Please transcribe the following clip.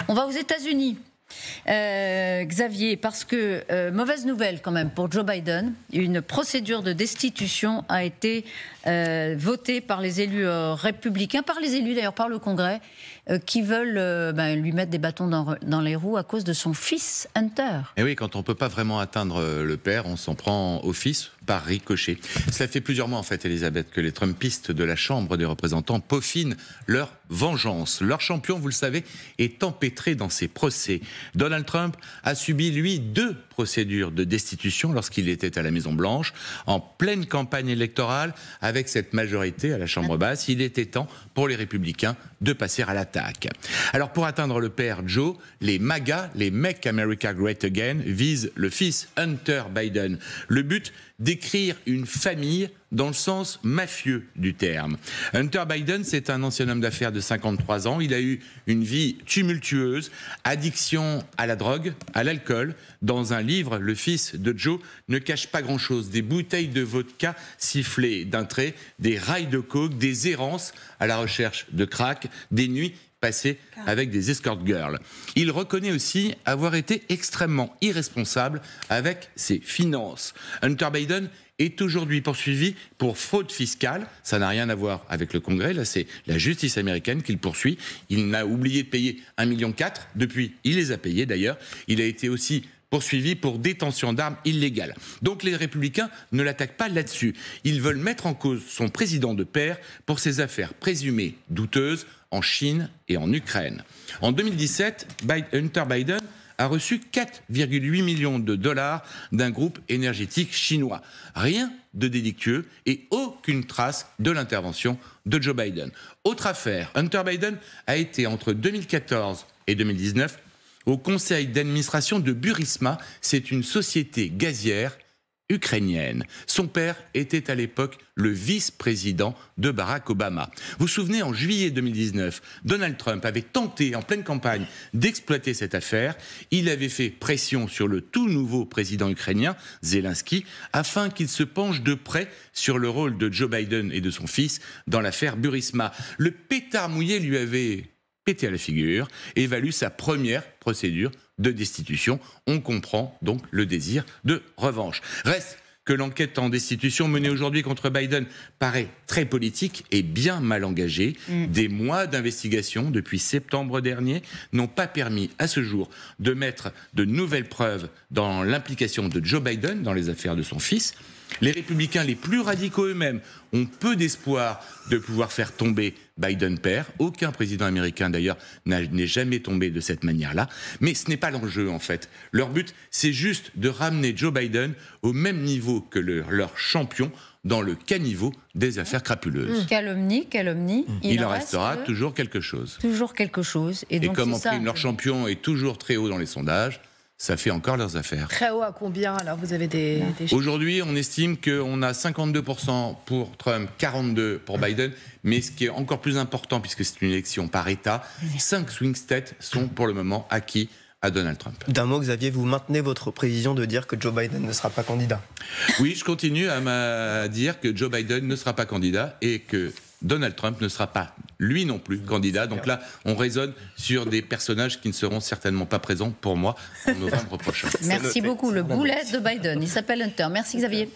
On va aux États-Unis. Xavier, parce que mauvaise nouvelle quand même pour Joe Biden, une procédure de destitution a été votée par les élus républicains, par les élus d'ailleurs, par le Congrès, qui veulent lui mettre des bâtons dans les roues à cause de son fils Hunter. Et oui, quand on ne peut pas vraiment atteindre le père, on s'en prend au fils par ricochet. Cela fait plusieurs mois en fait, Elisabeth, que les Trumpistes de la Chambre des représentants peaufinent leur vengeance. Leur champion, vous le savez, est empêtré dans ses procès. Donald Trump a subi, lui, 2 procédures de destitution lorsqu'il était à la Maison-Blanche, en pleine campagne électorale. Avec cette majorité à la Chambre basse, il était temps pour les républicains de passer à l'attaque. Alors pour atteindre le père Joe, les MAGA, les Make America Great Again, visent le fils Hunter Biden. Le but, d'écrire une famille dans le sens mafieux du terme. Hunter Biden, c'est un ancien homme d'affaires de 53 ans. Il a eu une vie tumultueuse, addiction à la drogue, à l'alcool. Dans un livre, le fils de Joe ne cache pas grand-chose. Des bouteilles de vodka sifflées d'un trait, des rails de coke, des errances à la recherche de crack, des nuits passé avec des escort girls. Il reconnaît aussi avoir été extrêmement irresponsable avec ses finances. Hunter Biden est aujourd'hui poursuivi pour fraude fiscale. Ça n'a rien à voir avec le Congrès. Là, c'est la justice américaine qui le poursuit. Il n'a oublié de payer 1,4 million. Depuis, il les a payés d'ailleurs. Il a été aussi poursuivi pour détention d'armes illégales. Donc les Républicains ne l'attaquent pas là-dessus. Ils veulent mettre en cause son président de pair pour ses affaires présumées douteuses en Chine et en Ukraine. En 2017, Hunter Biden a reçu 4,8 millions de dollars d'un groupe énergétique chinois. Rien de délictueux et aucune trace de l'intervention de Joe Biden. Autre affaire, Hunter Biden a été entre 2014 et 2019 au conseil d'administration de Burisma. C'est une société gazière ukrainienne. Son père était à l'époque le vice-président de Barack Obama. Vous vous souvenez, en juillet 2019, Donald Trump avait tenté en pleine campagne d'exploiter cette affaire. Il avait fait pression sur le tout nouveau président ukrainien, Zelensky, afin qu'il se penche de près sur le rôle de Joe Biden et de son fils dans l'affaire Burisma. Le pétard mouillé lui avait pété à la figure et valu sa première procédure de destitution. On comprend donc le désir de revanche. Reste que l'enquête en destitution menée aujourd'hui contre Biden paraît très politique et bien mal engagée. Des mois d'investigation depuis septembre dernier n'ont pas permis à ce jour de mettre de nouvelles preuves dans l'implication de Joe Biden dans les affaires de son fils. Les républicains les plus radicaux eux-mêmes ont peu d'espoir de pouvoir faire tomber Biden père. Aucun président américain d'ailleurs n'est jamais tombé de cette manière-là. Mais ce n'est pas l'enjeu en fait. Leur but, c'est juste de ramener Joe Biden au même niveau que leur champion dans le caniveau des affaires crapuleuses. Calomnie. Il en restera toujours quelque chose. Toujours quelque chose. Et donc, comme leur champion est toujours très haut dans les sondages, ça fait encore leurs affaires. Très haut à combien alors? Vous avez des chiffres? Aujourd'hui, on estime qu'on a 52% pour Trump, 42% pour Biden. Mais ce qui est encore plus important, puisque c'est une élection par État, 5 swing states sont pour le moment acquis à Donald Trump. D'un mot, Xavier, vous maintenez votre prévision de dire que Joe Biden ne sera pas candidat? Oui, je continue à dire que Joe Biden ne sera pas candidat et que Donald Trump ne sera pas, lui non plus, candidat. Donc là, on raisonne sur des personnages qui ne seront certainement pas présents pour moi en novembre prochain. Merci beaucoup. Le boulet de Biden, il s'appelle Hunter. Merci Xavier.